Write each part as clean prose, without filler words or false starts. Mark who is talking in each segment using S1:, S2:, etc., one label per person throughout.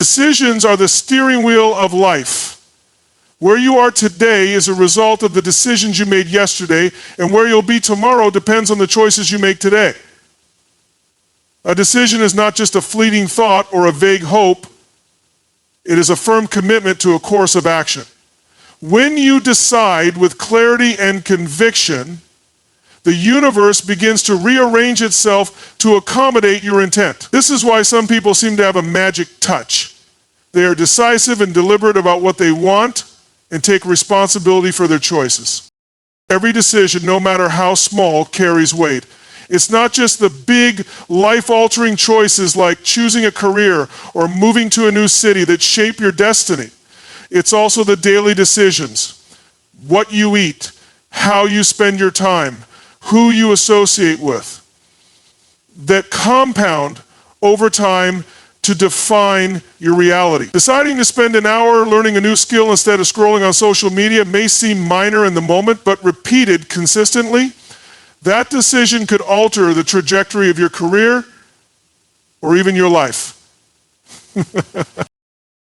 S1: Decisions are the steering wheel of life. Where you are today is a result of the decisions you made yesterday, and where you'll be tomorrow depends on the choices you make today. A decision is not just a fleeting thought or a vague hope. It is a firm commitment to a course of action. When you decide with clarity and conviction, the universe begins to rearrange itself to accommodate your intent. This is why some people seem to have a magic touch. They are decisive and deliberate about what they want and take responsibility for their choices. Every decision, no matter how small, carries weight. It's not just the big, life-altering choices like choosing a career or moving to a new city that shape your destiny. It's also the daily decisions, what you eat, how you spend your time, who you associate with, that compound over time to define your reality. Deciding to spend an hour learning a new skill instead of scrolling on social media may seem minor in the moment, but repeated consistently, that decision could alter the trajectory of your career or even your life.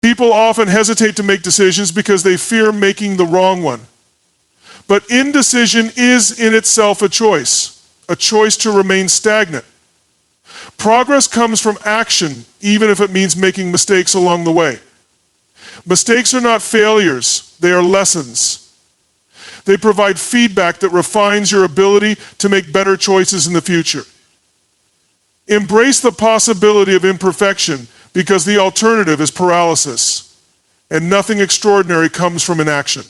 S1: People often hesitate to make decisions because they fear making the wrong one. But indecision is in itself a choice to remain stagnant. Progress comes from action, even if it means making mistakes along the way. Mistakes are not failures, they are lessons. They provide feedback that refines your ability to make better choices in the future. Embrace the possibility of imperfection because the alternative is paralysis, and nothing extraordinary comes from inaction.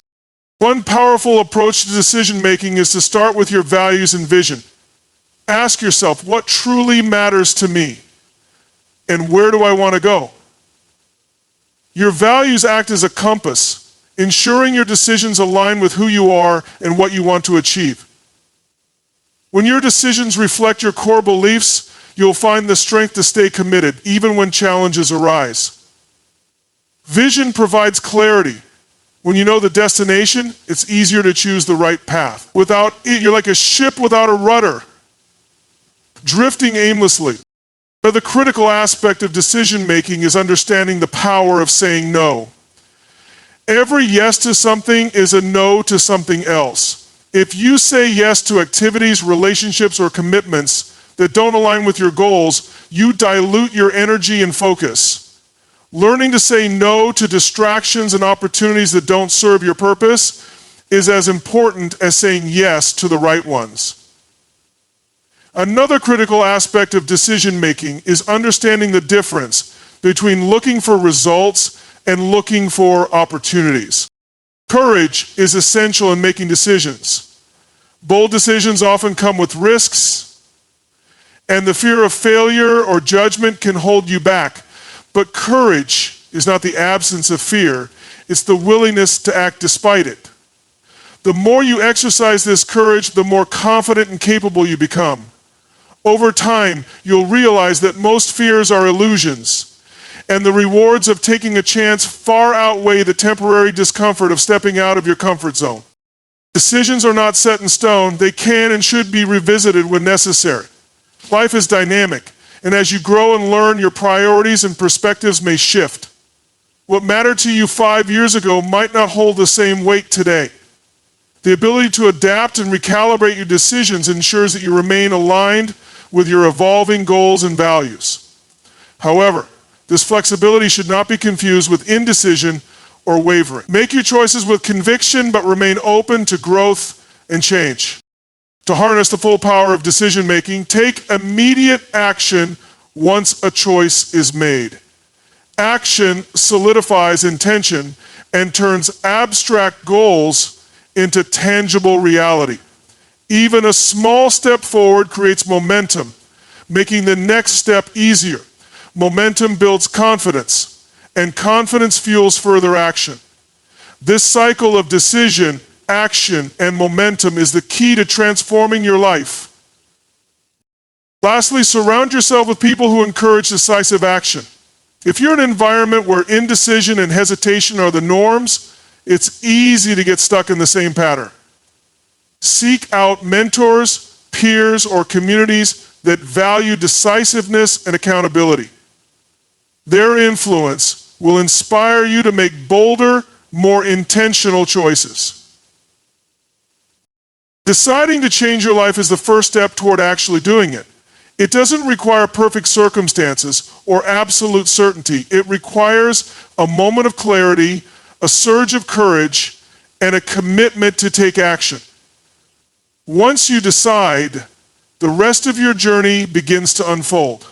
S1: One powerful approach to decision-making is to start with your values and vision. Ask yourself, what truly matters to me? And where do I want to go? Your values act as a compass, ensuring your decisions align with who you are and what you want to achieve. When your decisions reflect your core beliefs, you'll find the strength to stay committed, even when challenges arise. Vision provides clarity. When you know the destination, it's easier to choose the right path. You're like a ship without a rudder, drifting aimlessly. But the critical aspect of decision-making is understanding the power of saying no. Every yes to something is a no to something else. If you say yes to activities, relationships, or commitments that don't align with your goals, you dilute your energy and focus. Learning to say no to distractions and opportunities that don't serve your purpose is as important as saying yes to the right ones. Another critical aspect of decision-making is understanding the difference between looking for results and looking for opportunities. Courage is essential in making decisions. Bold decisions often come with risks, and the fear of failure or judgment can hold you back. But courage is not the absence of fear, it's the willingness to act despite it. The more you exercise this courage, the more confident and capable you become. Over time, you'll realize that most fears are illusions, and the rewards of taking a chance far outweigh the temporary discomfort of stepping out of your comfort zone. Decisions are not set in stone, they can and should be revisited when necessary. Life is dynamic, and as you grow and learn, your priorities and perspectives may shift. What mattered to you 5 years ago might not hold the same weight today. The ability to adapt and recalibrate your decisions ensures that you remain aligned with your evolving goals and values. However, this flexibility should not be confused with indecision or wavering. Make your choices with conviction, but remain open to growth and change. To harness the full power of decision-making, take immediate action once a choice is made. Action solidifies intention and turns abstract goals into tangible reality. Even a small step forward creates momentum, making the next step easier. Momentum builds confidence, and confidence fuels further action. This cycle of decision, action, and momentum is the key to transforming your life. Lastly, surround yourself with people who encourage decisive action. If you're in an environment where indecision and hesitation are the norms, it's easy to get stuck in the same pattern. Seek out mentors, peers, or communities that value decisiveness and accountability. Their influence, will inspire you to make bolder, more intentional choices. Deciding to change your life is the first step toward actually doing it. It doesn't require perfect circumstances or absolute certainty. It requires a moment of clarity, a surge of courage, and a commitment to take action. Once you decide, the rest of your journey begins to unfold.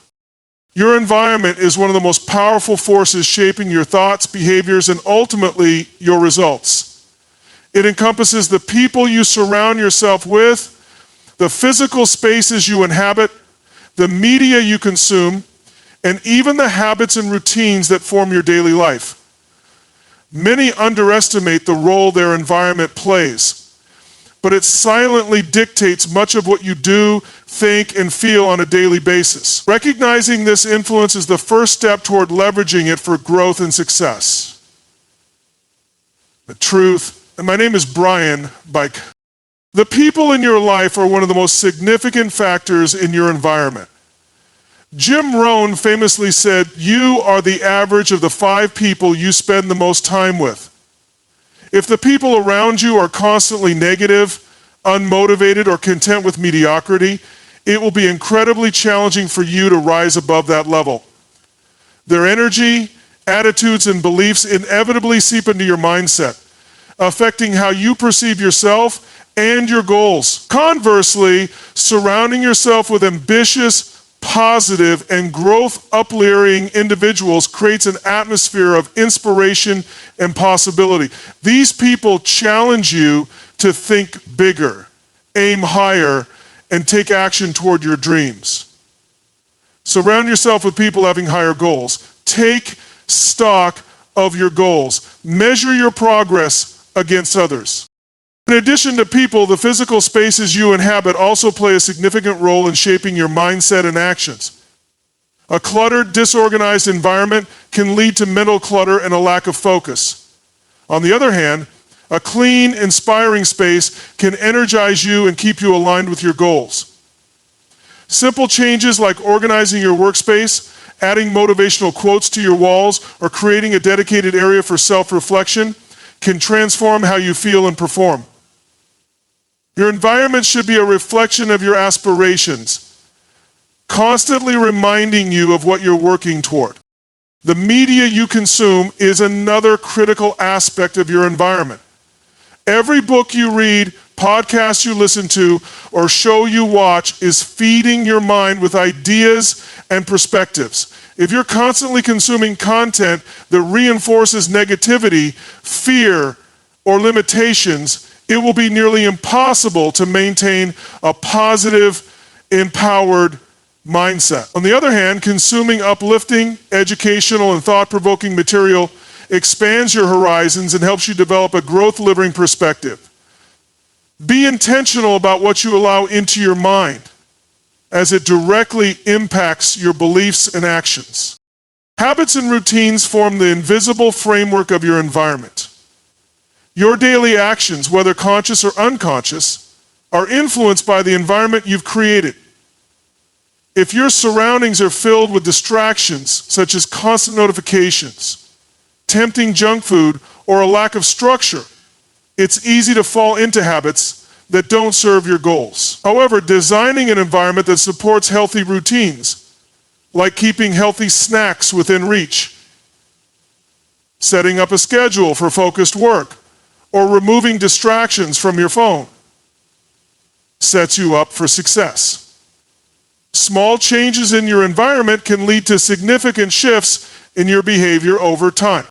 S1: Your environment is one of the most powerful forces shaping your thoughts, behaviors, and ultimately your results. It encompasses the people you surround yourself with, the physical spaces you inhabit, the media you consume, and even the habits and routines that form your daily life. Many underestimate the role their environment plays, but it silently dictates much of what you do, think, and feel on a daily basis. Recognizing this influence is the first step toward leveraging it for growth and success. The truth, and my name is Brian Bike. The people in your life are one of the most significant factors in your environment. Jim Rohn famously said, "You are the average of the 5 people you spend the most time with." If the people around you are constantly negative, unmotivated, or content with mediocrity, it will be incredibly challenging for you to rise above that level. Their energy, attitudes, and beliefs inevitably seep into your mindset, affecting how you perceive yourself and your goals. Conversely, surrounding yourself with ambitious, positive, and growth-uplifting individuals creates an atmosphere of inspiration and possibility. These people challenge you to think bigger, aim higher, and take action toward your dreams. Surround yourself with people having higher goals. Take stock of your goals. Measure your progress against others. In addition to people, the physical spaces you inhabit also play a significant role in shaping your mindset and actions. A cluttered, disorganized environment can lead to mental clutter and a lack of focus. On the other hand, a clean, inspiring space can energize you and keep you aligned with your goals. Simple changes like organizing your workspace, adding motivational quotes to your walls, or creating a dedicated area for self-reflection can transform how you feel and perform. Your environment should be a reflection of your aspirations, constantly reminding you of what you're working toward. The media you consume is another critical aspect of your environment. Every book you read, podcast you listen to, or show you watch is feeding your mind with ideas and perspectives. If you're constantly consuming content that reinforces negativity, fear, or limitations, it will be nearly impossible to maintain a positive, empowered mindset. On the other hand, consuming uplifting, educational, and thought-provoking material expands your horizons and helps you develop a growth-living perspective. Be intentional about what you allow into your mind, as it directly impacts your beliefs and actions. Habits and routines form the invisible framework of your environment. Your daily actions, whether conscious or unconscious, are influenced by the environment you've created. If your surroundings are filled with distractions, such as constant notifications, tempting junk food, or a lack of structure, it's easy to fall into habits that don't serve your goals. However, designing an environment that supports healthy routines, like keeping healthy snacks within reach, setting up a schedule for focused work, or removing distractions from your phone, sets you up for success. Small changes in your environment can lead to significant shifts in your behavior over time.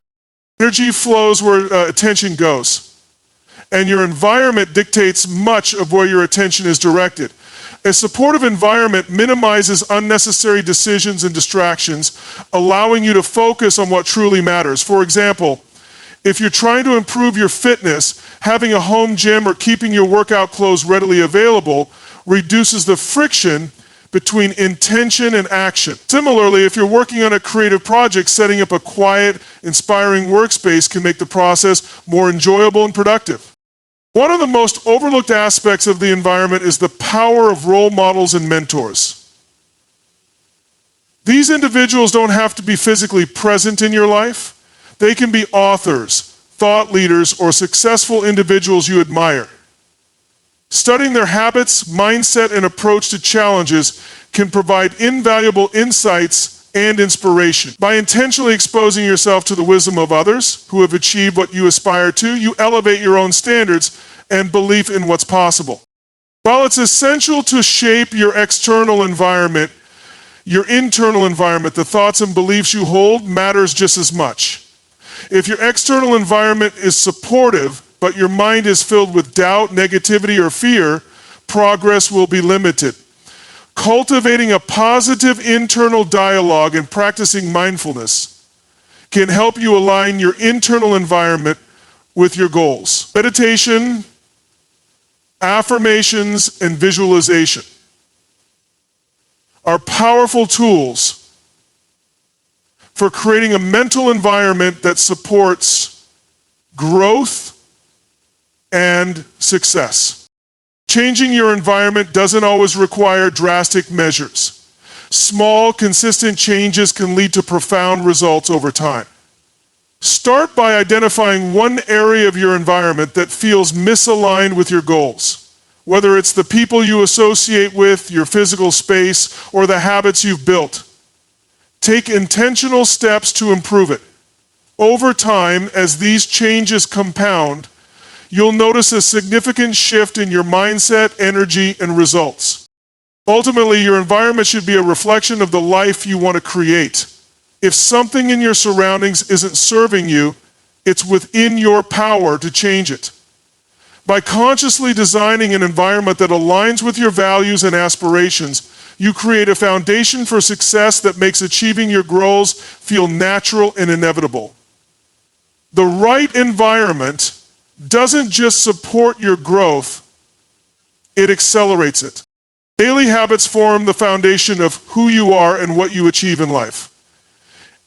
S1: Energy flows where attention goes, and your environment dictates much of where your attention is directed. A supportive environment minimizes unnecessary decisions and distractions, allowing you to focus on what truly matters. For example, if you're trying to improve your fitness, having a home gym or keeping your workout clothes readily available reduces the friction between intention and action. Similarly, if you're working on a creative project, setting up a quiet, inspiring workspace can make the process more enjoyable and productive. One of the most overlooked aspects of the environment is the power of role models and mentors. These individuals don't have to be physically present in your life. They can be authors, thought leaders, or successful individuals you admire. Studying their habits, mindset, and approach to challenges can provide invaluable insights and inspiration. By intentionally exposing yourself to the wisdom of others who have achieved what you aspire to, you elevate your own standards and belief in what's possible. While it's essential to shape your external environment, your internal environment, the thoughts and beliefs you hold, matters just as much. If your external environment is supportive, but your mind is filled with doubt, negativity, or fear, progress will be limited. Cultivating a positive internal dialogue and practicing mindfulness can help you align your internal environment with your goals. Meditation, affirmations, and visualization are powerful tools for creating a mental environment that supports growth and success. Changing your environment doesn't always require drastic measures. Small, consistent changes can lead to profound results over time. Start by identifying one area of your environment that feels misaligned with your goals, whether it's the people you associate with, your physical space, or the habits you've built. Take intentional steps to improve it. Over time, as these changes compound, you'll notice a significant shift in your mindset, energy, and results. Ultimately, your environment should be a reflection of the life you want to create. If something in your surroundings isn't serving you, it's within your power to change it. By consciously designing an environment that aligns with your values and aspirations, you create a foundation for success that makes achieving your goals feel natural and inevitable. The right environment doesn't just support your growth, it accelerates it. Daily habits form the foundation of who you are and what you achieve in life.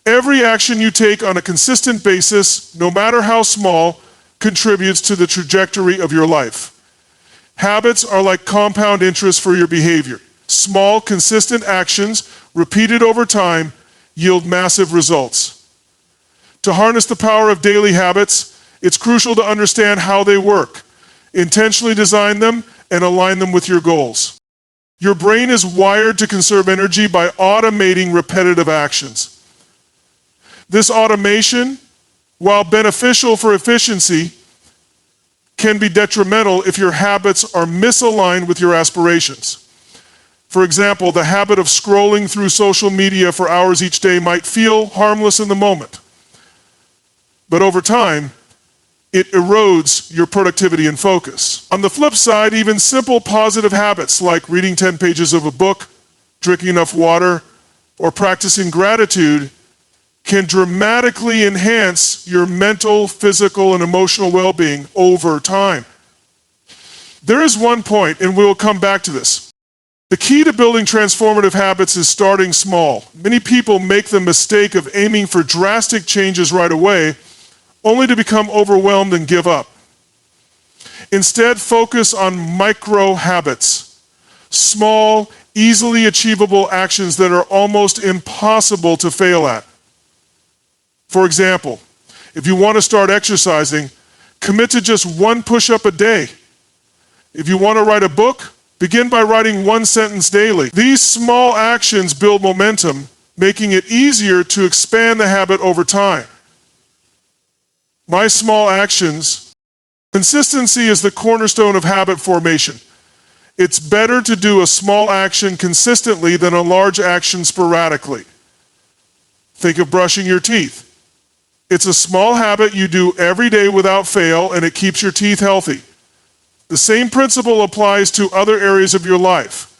S1: Every action you take on a consistent basis, no matter how small, contributes to the trajectory of your life. Habits are like compound interest for your behavior. Small, consistent actions, repeated over time, yield massive results. To harness the power of daily habits, it's crucial to understand how they work, intentionally design them, and align them with your goals. Your brain is wired to conserve energy by automating repetitive actions. This automation, while beneficial for efficiency, can be detrimental if your habits are misaligned with your aspirations. For example, the habit of scrolling through social media for hours each day might feel harmless in the moment, but over time, it erodes your productivity and focus. On the flip side, even simple positive habits like reading 10 pages of a book, drinking enough water, or practicing gratitude can dramatically enhance your mental, physical, and emotional well-being over time. There is one point, and we will come back to this. The key to building transformative habits is starting small. Many people make the mistake of aiming for drastic changes right away, only to become overwhelmed and give up. Instead, focus on micro habits, small, easily achievable actions that are almost impossible to fail at. For example, if you want to start exercising, commit to just one push-up a day. If you want to write a book, begin by writing one sentence daily. These small actions build momentum, making it easier to expand the habit over time. My small actions. Consistency is the cornerstone of habit formation. It's better to do a small action consistently than a large action sporadically. Think of brushing your teeth. It's a small habit you do every day without fail, and it keeps your teeth healthy. The same principle applies to other areas of your life.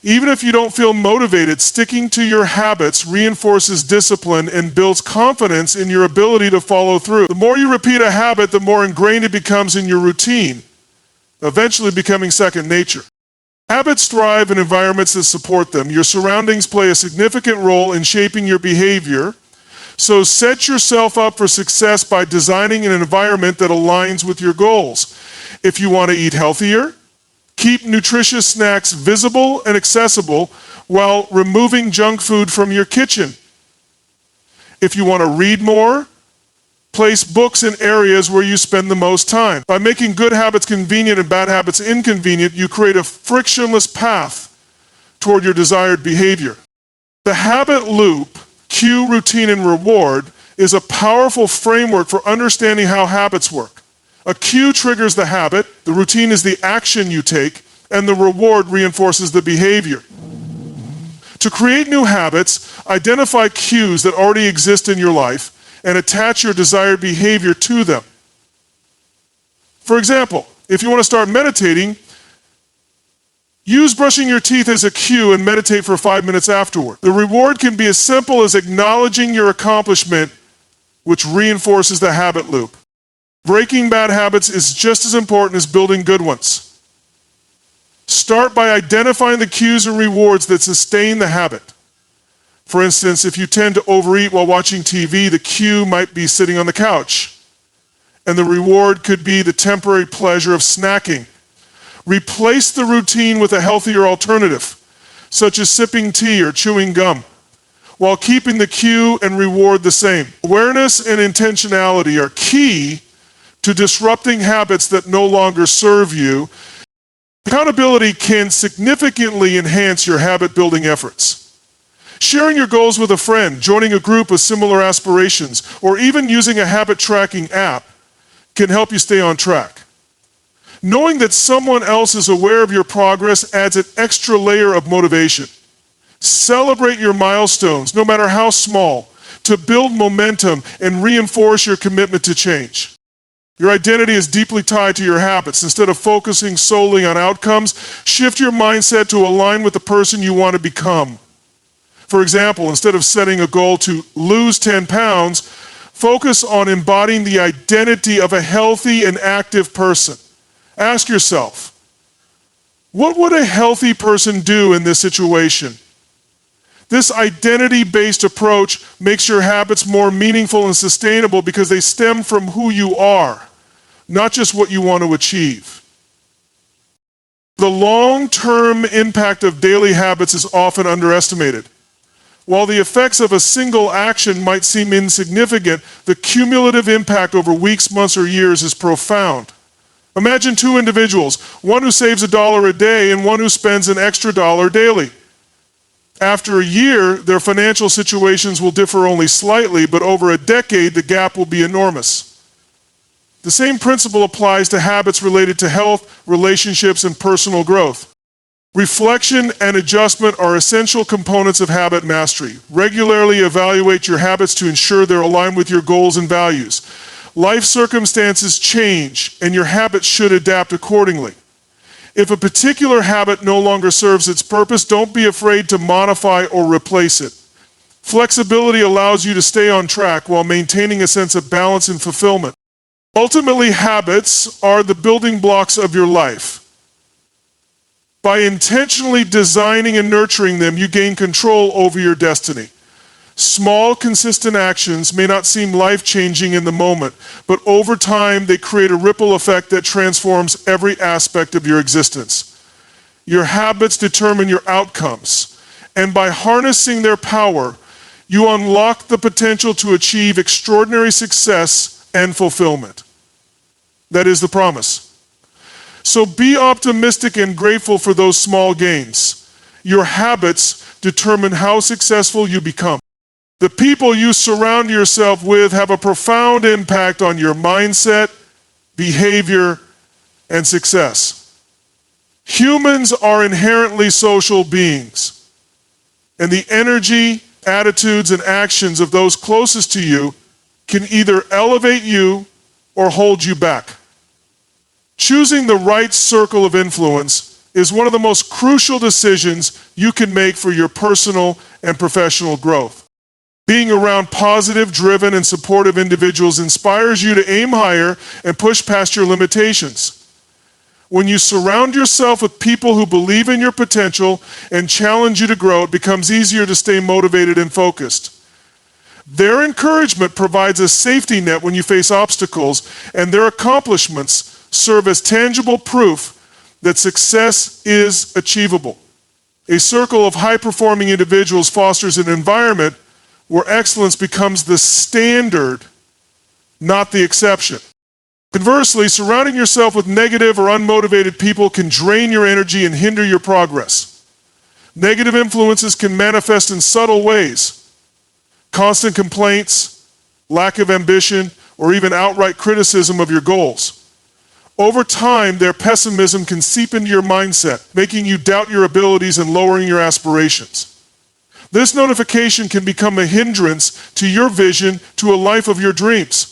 S1: Even if you don't feel motivated, sticking to your habits reinforces discipline and builds confidence in your ability to follow through. The more you repeat a habit, the more ingrained it becomes in your routine, eventually becoming second nature. Habits thrive in environments that support them. Your surroundings play a significant role in shaping your behavior, so set yourself up for success by designing an environment that aligns with your goals. If you want to eat healthier, keep nutritious snacks visible and accessible while removing junk food from your kitchen. If you want to read more, Place books in areas where you spend the most time. By making good habits convenient and bad habits inconvenient, you create a frictionless path toward your desired behavior. The habit loop, cue, routine, and reward, is a powerful framework for understanding how habits work. A cue triggers the habit, the routine is the action you take, and the reward reinforces the behavior. To create new habits, identify cues that already exist in your life and attach your desired behavior to them. For example, if you want to start meditating, use brushing your teeth as a cue and meditate for 5 minutes afterward. The reward can be as simple as acknowledging your accomplishment, which reinforces the habit loop. Breaking bad habits is just as important as building good ones. Start by identifying the cues and rewards that sustain the habit. For instance, if you tend to overeat while watching TV, the cue might be sitting on the couch, and the reward could be the temporary pleasure of snacking. Replace the routine with a healthier alternative, such as sipping tea or chewing gum, while keeping the cue and reward the same. Awareness and intentionality are key to disrupting habits that no longer serve you. Accountability can significantly enhance your habit-building efforts. Sharing your goals with a friend, joining a group with similar aspirations, or even using a habit tracking app can help you stay on track. Knowing that someone else is aware of your progress adds an extra layer of motivation. Celebrate your milestones, no matter how small, to build momentum and reinforce your commitment to change. Your identity is deeply tied to your habits. Instead of focusing solely on outcomes, shift your mindset to align with the person you want to become. For example, instead of setting a goal to lose 10 pounds, focus on embodying the identity of a healthy and active person. Ask yourself, what would a healthy person do in this situation? This identity-based approach makes your habits more meaningful and sustainable because they stem from who you are, not just what you want to achieve. The long-term impact of daily habits is often underestimated. While the effects of a single action might seem insignificant, the cumulative impact over weeks, months, or years is profound. Imagine two individuals, one who saves $1 a day and one who spends an extra $1 daily. After a year, their financial situations will differ only slightly, but over a decade, the gap will be enormous. The same principle applies to habits related to health, relationships, and personal growth. Reflection and adjustment are essential components of habit mastery. Regularly evaluate your habits to ensure they're aligned with your goals and values. Life circumstances change, and your habits should adapt accordingly. If a particular habit no longer serves its purpose, don't be afraid to modify or replace it. Flexibility allows you to stay on track while maintaining a sense of balance and fulfillment. Ultimately, habits are the building blocks of your life. By intentionally designing and nurturing them, you gain control over your destiny. Small, consistent actions may not seem life-changing in the moment, but over time, they create a ripple effect that transforms every aspect of your existence. Your habits determine your outcomes, and by harnessing their power, you unlock the potential to achieve extraordinary success and fulfillment. That is the promise. So be optimistic and grateful for those small gains. Your habits determine how successful you become. The people you surround yourself with have a profound impact on your mindset, behavior, and success. Humans are inherently social beings, and the energy, attitudes, and actions of those closest to you can either elevate you or hold you back. Choosing the right circle of influence is one of the most crucial decisions you can make for your personal and professional growth. Being around positive, driven, and supportive individuals inspires you to aim higher and push past your limitations. When you surround yourself with people who believe in your potential and challenge you to grow, it becomes easier to stay motivated and focused. Their encouragement provides a safety net when you face obstacles, and their accomplishments serve as tangible proof that success is achievable. A circle of high-performing individuals fosters an environment where excellence becomes the standard, not the exception. Conversely, surrounding yourself with negative or unmotivated people can drain your energy and hinder your progress. Negative influences can manifest in subtle ways. Constant complaints, lack of ambition, or even outright criticism of your goals. Over time, their pessimism can seep into your mindset, making you doubt your abilities and lowering your aspirations. This notification can become a hindrance to your vision to a life of your dreams.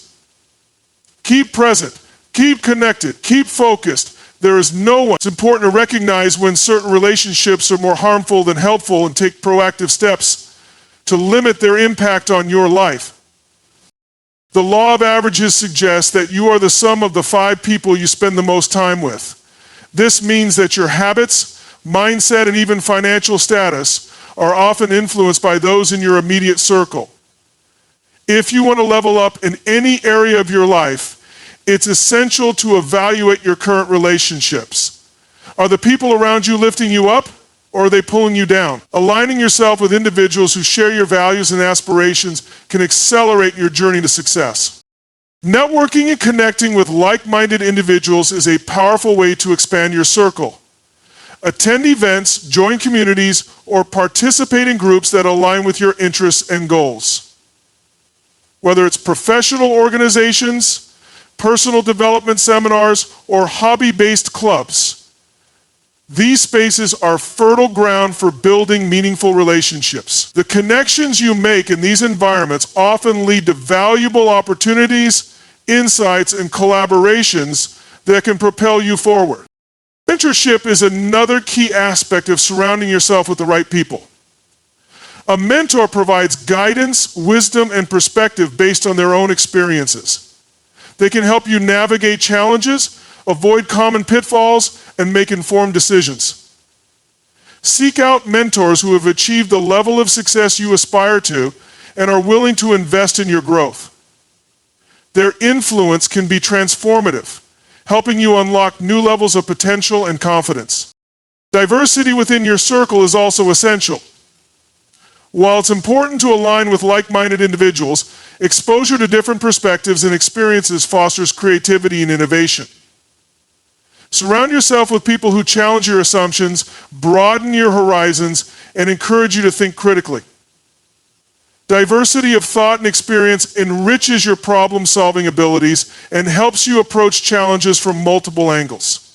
S1: Keep present, keep connected, keep focused. There is no one. It's important to recognize when certain relationships are more harmful than helpful and take proactive steps to limit their impact on your life. The law of averages suggests that you are the sum of the 5 people you spend the most time with. This means that your habits, mindset, and even financial status are often influenced by those in your immediate circle. If you want to level up in any area of your life, it's essential to evaluate your current relationships. Are the people around you lifting you up, or are they pulling you down? Aligning yourself with individuals who share your values and aspirations can accelerate your journey to success. Networking and connecting with like-minded individuals is a powerful way to expand your circle. Attend events, join communities, or participate in groups that align with your interests and goals. Whether it's professional organizations, personal development seminars, or hobby-based clubs, these spaces are fertile ground for building meaningful relationships. The connections you make in these environments often lead to valuable opportunities, insights, and collaborations that can propel you forward. Mentorship is another key aspect of surrounding yourself with the right people. A mentor provides guidance, wisdom, and perspective based on their own experiences. They can help you navigate challenges, avoid common pitfalls, and make informed decisions. Seek out mentors who have achieved the level of success you aspire to and are willing to invest in your growth. Their influence can be transformative, helping you unlock new levels of potential and confidence. Diversity within your circle is also essential. While it's important to align with like-minded individuals, exposure to different perspectives and experiences fosters creativity and innovation. Surround yourself with people who challenge your assumptions, broaden your horizons, and encourage you to think critically. Diversity of thought and experience enriches your problem-solving abilities and helps you approach challenges from multiple angles.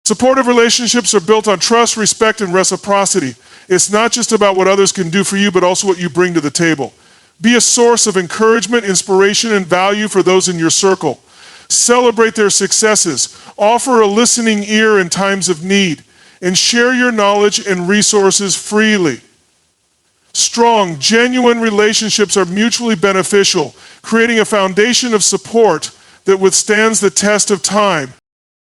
S1: Supportive relationships are built on trust, respect, and reciprocity. It's not just about what others can do for you, but also what you bring to the table. Be a source of encouragement, inspiration, and value for those in your circle. Celebrate their successes. Offer a listening ear in times of need. And share your knowledge and resources freely. Strong, genuine relationships are mutually beneficial, creating a foundation of support that withstands the test of time.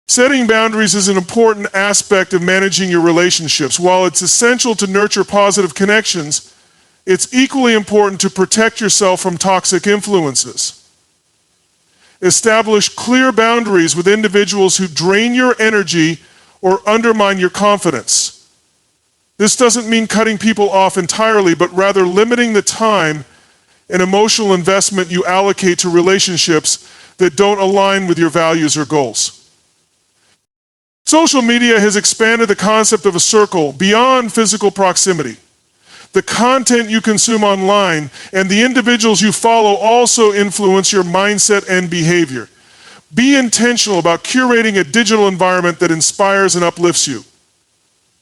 S1: Setting boundaries is an important aspect of managing your relationships. While it's essential to nurture positive connections, it's equally important to protect yourself from toxic influences. Establish clear boundaries with individuals who drain your energy or undermine your confidence. This doesn't mean cutting people off entirely, but rather limiting the time and emotional investment you allocate to relationships that don't align with your values or goals. Social media has expanded the concept of a circle beyond physical proximity. The content you consume online and the individuals you follow also influence your mindset and behavior. Be intentional about curating a digital environment that inspires and uplifts you.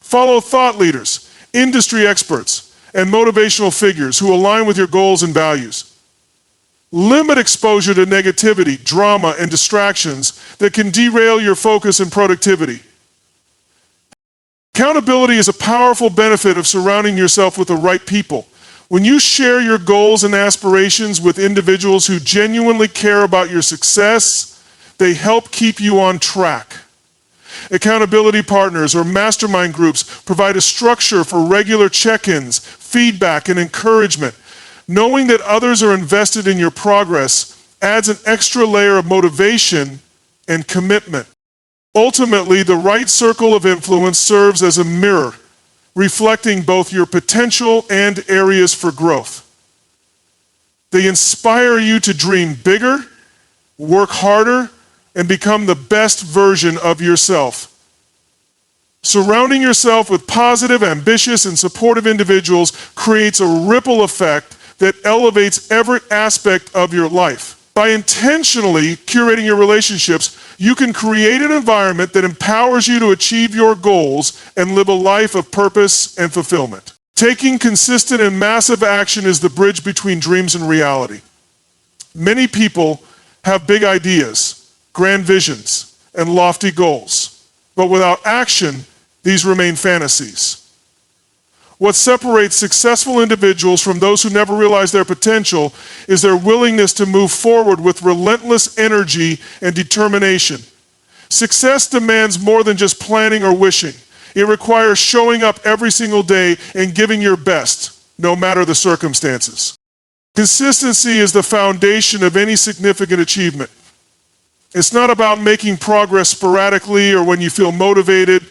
S1: Follow thought leaders, industry experts, and motivational figures who align with your goals and values. Limit exposure to negativity, drama, and distractions that can derail your focus and productivity. Accountability is a powerful benefit of surrounding yourself with the right people. When you share your goals and aspirations with individuals who genuinely care about your success, they help keep you on track. Accountability partners or mastermind groups provide a structure for regular check-ins, feedback, and encouragement. Knowing that others are invested in your progress adds an extra layer of motivation and commitment. Ultimately, the right circle of influence serves as a mirror, reflecting both your potential and areas for growth. They inspire you to dream bigger, work harder, and become the best version of yourself. Surrounding yourself with positive, ambitious, and supportive individuals creates a ripple effect that elevates every aspect of your life. By intentionally curating your relationships, you can create an environment that empowers you to achieve your goals and live a life of purpose and fulfillment. Taking consistent and massive action is the bridge between dreams and reality. Many people have big ideas, grand visions, and lofty goals, but without action, these remain fantasies. What separates successful individuals from those who never realize their potential is their willingness to move forward with relentless energy and determination. Success demands more than just planning or wishing. It requires showing up every single day and giving your best, no matter the circumstances. Consistency is the foundation of any significant achievement. It's not about making progress sporadically or when you feel motivated.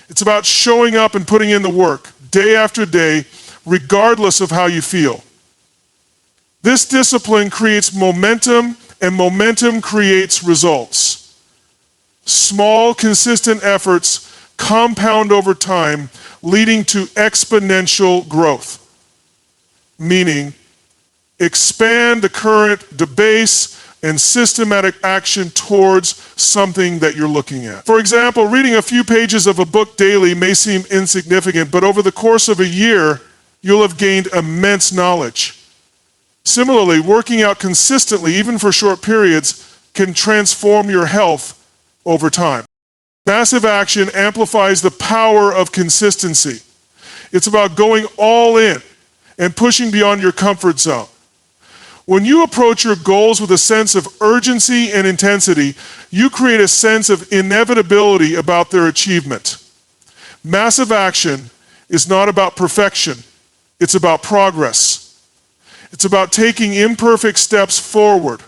S1: It's about showing up and putting in the work, day after day, regardless of how you feel. This discipline creates momentum, and momentum creates results. Small, consistent efforts compound over time, leading to exponential growth. Meaning, expand the current, debase, and systematic action towards something that you're looking at. For example, reading a few pages of a book daily may seem insignificant, but over the course of a year, you'll have gained immense knowledge. Similarly, working out consistently, even for short periods, can transform your health over time. Massive action amplifies the power of consistency. It's about going all in and pushing beyond your comfort zone. When you approach your goals with a sense of urgency and intensity, you create a sense of inevitability about their achievement. Massive action is not about perfection, it's about progress. It's about taking imperfect steps forward,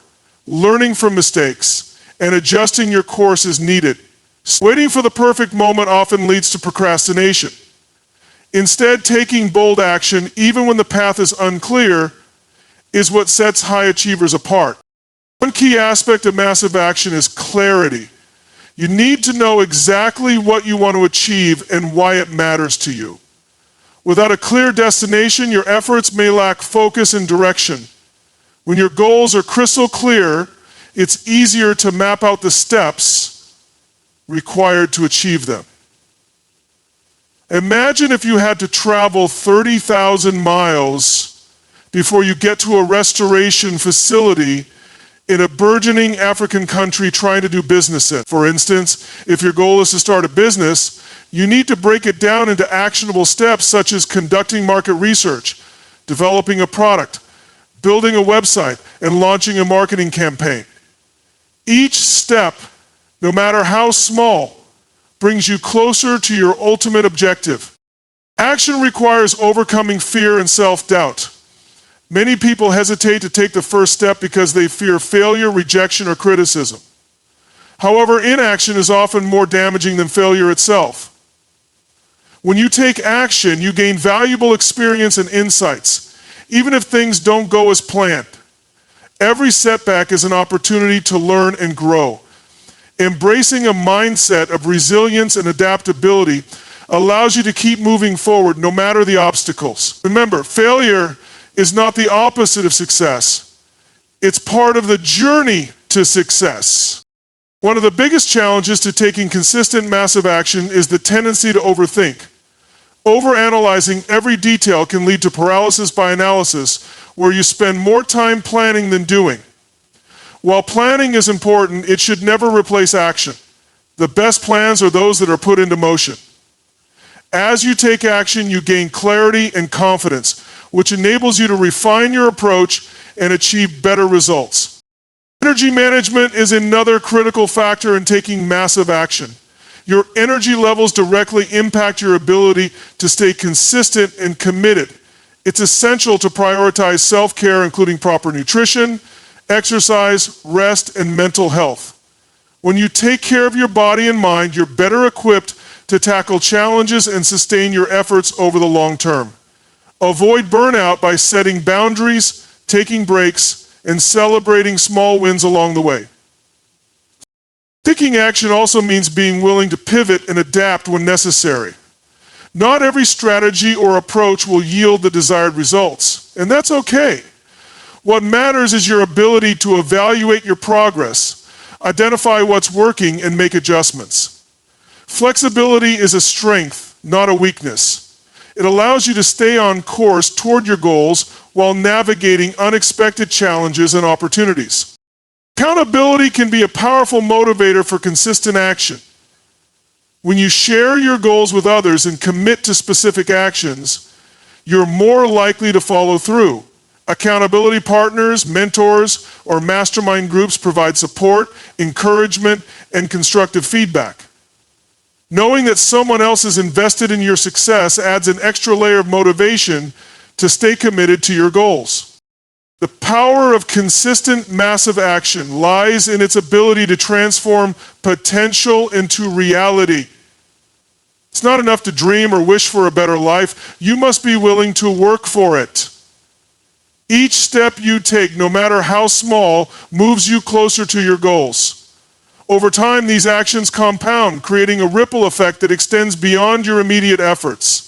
S1: learning from mistakes, and adjusting your course as needed. Waiting for the perfect moment often leads to procrastination. Instead, taking bold action, even when the path is unclear, is what sets high achievers apart. One key aspect of massive action is clarity. You need to know exactly what you want to achieve and why it matters to you. Without a clear destination, your efforts may lack focus and direction. When your goals are crystal clear, it's easier to map out the steps required to achieve them. Imagine if you had to travel 30,000 miles before you get to a restoration facility in a burgeoning African country trying to do business in. For instance, if your goal is to start a business, you need to break it down into actionable steps such as conducting market research, developing a product, building a website, and launching a marketing campaign. Each step, no matter how small, brings you closer to your ultimate objective. Action requires overcoming fear and self-doubt. Many people hesitate to take the first step because they fear failure, rejection, or criticism. However, inaction is often more damaging than failure itself. When you take action, you gain valuable experience and insights, even if things don't go as planned. Every setback is an opportunity to learn and grow. Embracing a mindset of resilience and adaptability allows you to keep moving forward no matter the obstacles. Remember, failure is not the opposite of success. It's part of the journey to success. One of the biggest challenges to taking consistent massive action is the tendency to overthink. Overanalyzing every detail can lead to paralysis by analysis, where you spend more time planning than doing. While planning is important, it should never replace action. The best plans are those that are put into motion. As you take action, you gain clarity and confidence, which enables you to refine your approach and achieve better results. Energy management is another critical factor in taking massive action. Your energy levels directly impact your ability to stay consistent and committed. It's essential to prioritize self-care, including proper nutrition, exercise, rest, and mental health. When you take care of your body and mind, you're better equipped to tackle challenges and sustain your efforts over the long term. Avoid burnout by setting boundaries, taking breaks, and celebrating small wins along the way. Taking action also means being willing to pivot and adapt when necessary. Not every strategy or approach will yield the desired results, and that's okay. What matters is your ability to evaluate your progress, identify what's working, and make adjustments. Flexibility is a strength, not a weakness. It allows you to stay on course toward your goals while navigating unexpected challenges and opportunities. Accountability can be a powerful motivator for consistent action. When you share your goals with others and commit to specific actions, you're more likely to follow through. Accountability partners, mentors, or mastermind groups provide support, encouragement, and constructive feedback. Knowing that someone else is invested in your success adds an extra layer of motivation to stay committed to your goals. The power of consistent, massive action lies in its ability to transform potential into reality. It's not enough to dream or wish for a better life. You must be willing to work for it. Each step you take, no matter how small, moves you closer to your goals. Over time, these actions compound, creating a ripple effect that extends beyond your immediate efforts.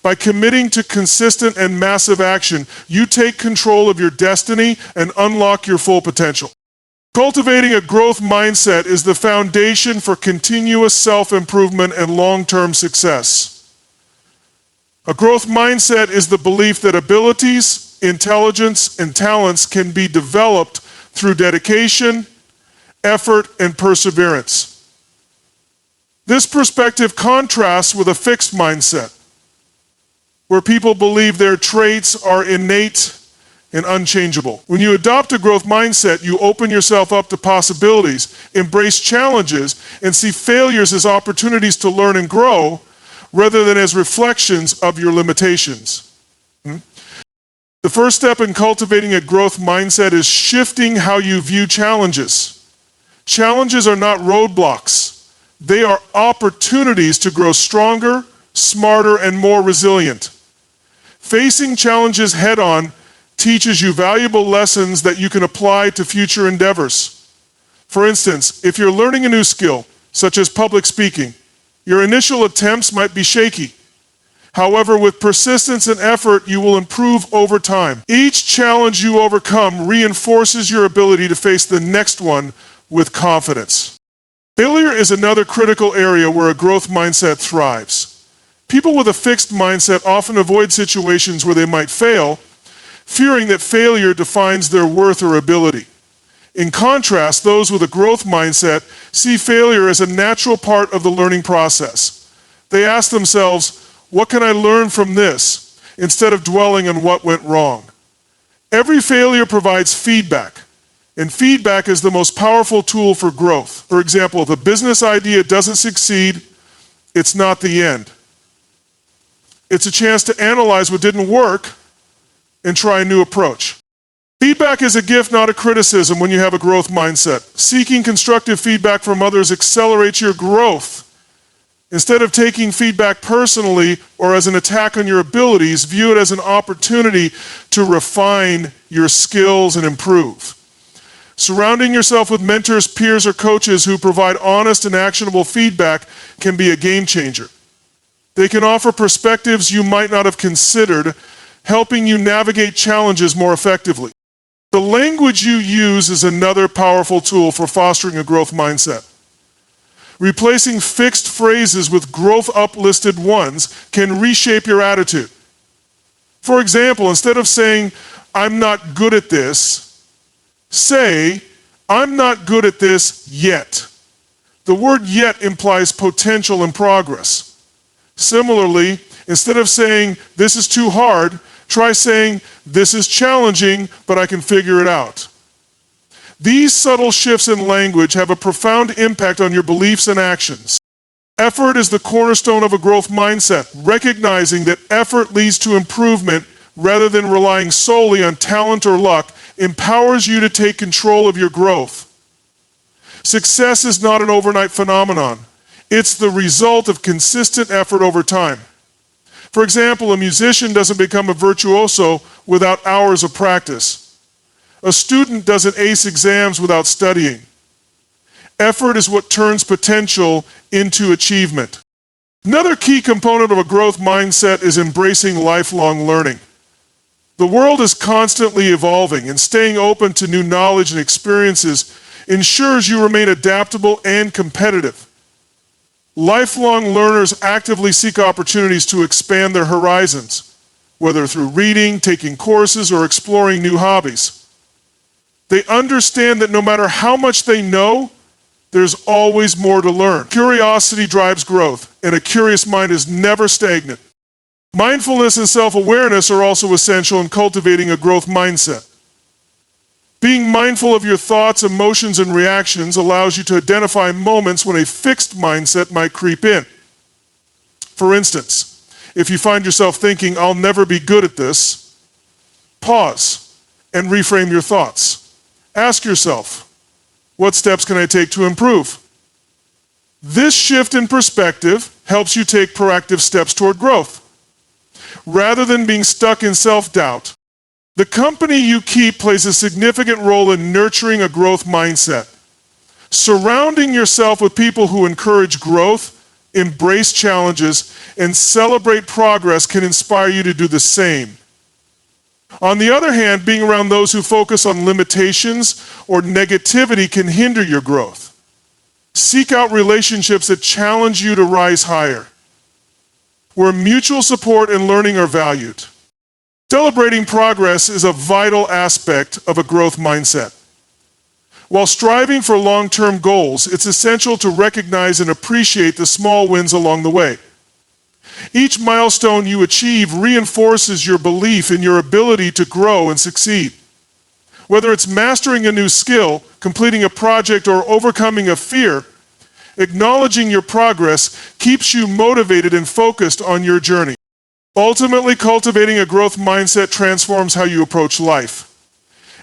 S1: By committing to consistent and massive action, you take control of your destiny and unlock your full potential. Cultivating a growth mindset is the foundation for continuous self-improvement and long-term success. A growth mindset is the belief that abilities, intelligence, and talents can be developed through dedication, effort, and perseverance. This perspective contrasts with a fixed mindset, where people believe their traits are innate and unchangeable. When you adopt a growth mindset, you open yourself up to possibilities, embrace challenges, and see failures as opportunities to learn and grow, rather than as reflections of your limitations. The first step in cultivating a growth mindset is shifting how you view challenges. Challenges are not roadblocks. They are opportunities to grow stronger, smarter, and more resilient. Facing challenges head-on teaches you valuable lessons that you can apply to future endeavors. For instance, if you're learning a new skill, such as public speaking, your initial attempts might be shaky. However, with persistence and effort, you will improve over time. Each challenge you overcome reinforces your ability to face the next one with confidence. Failure is another critical area where a growth mindset thrives. People with a fixed mindset often avoid situations where they might fail, fearing that failure defines their worth or ability. In contrast, those with a growth mindset see failure as a natural part of the learning process. They ask themselves, what can I learn from this, instead of dwelling on what went wrong? Every failure provides feedback, and feedback is the most powerful tool for growth. For example, if a business idea doesn't succeed, it's not the end. It's a chance to analyze what didn't work and try a new approach. Feedback is a gift, not a criticism when you have a growth mindset. Seeking constructive feedback from others accelerates your growth. Instead of taking feedback personally or as an attack on your abilities, view it as an opportunity to refine your skills and improve. Surrounding yourself with mentors, peers, or coaches who provide honest and actionable feedback can be a game changer. They can offer perspectives you might not have considered, helping you navigate challenges more effectively. The language you use is another powerful tool for fostering a growth mindset. Replacing fixed phrases with growth uplisted ones can reshape your attitude. For example, instead of saying, I'm not good at this, say, I'm not good at this yet. The word yet implies potential and progress. Similarly, instead of saying, this is too hard, try saying, this is challenging, but I can figure it out. These subtle shifts in language have a profound impact on your beliefs and actions. Effort is the cornerstone of a growth mindset, recognizing that effort leads to improvement rather than relying solely on talent or luck empowers you to take control of your growth. Success is not an overnight phenomenon. It's the result of consistent effort over time. For example, a musician doesn't become a virtuoso without hours of practice. A student doesn't ace exams without studying. Effort is what turns potential into achievement. Another key component of a growth mindset is embracing lifelong learning. The world is constantly evolving, and staying open to new knowledge and experiences ensures you remain adaptable and competitive. Lifelong learners actively seek opportunities to expand their horizons, whether through reading, taking courses, or exploring new hobbies. They understand that no matter how much they know, there's always more to learn. Curiosity drives growth, and a curious mind is never stagnant. Mindfulness and self-awareness are also essential in cultivating a growth mindset. Being mindful of your thoughts, emotions, and reactions allows you to identify moments when a fixed mindset might creep in. For instance, if you find yourself thinking, "I'll never be good at this," pause and reframe your thoughts. Ask yourself, what steps can I take to improve? This shift in perspective helps you take proactive steps toward growth. Rather than being stuck in self-doubt, the company you keep plays a significant role in nurturing a growth mindset. Surrounding yourself with people who encourage growth, embrace challenges, and celebrate progress can inspire you to do the same. On the other hand, being around those who focus on limitations or negativity can hinder your growth. Seek out relationships that challenge you to rise higher, where mutual support and learning are valued. Celebrating progress is a vital aspect of a growth mindset. While striving for long-term goals, it's essential to recognize and appreciate the small wins along the way. Each milestone you achieve reinforces your belief in your ability to grow and succeed. Whether it's mastering a new skill, completing a project, or overcoming a fear, acknowledging your progress keeps you motivated and focused on your journey. Ultimately, cultivating a growth mindset transforms how you approach life.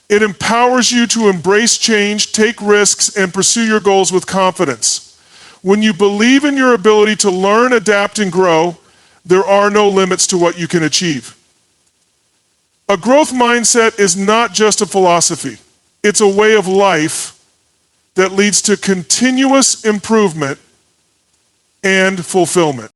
S1: It empowers you to embrace change, take risks, and pursue your goals with confidence. When you believe in your ability to learn, adapt, and grow, there are no limits to what you can achieve. A growth mindset is not just a philosophy. It's a way of life that leads to continuous improvement and fulfillment.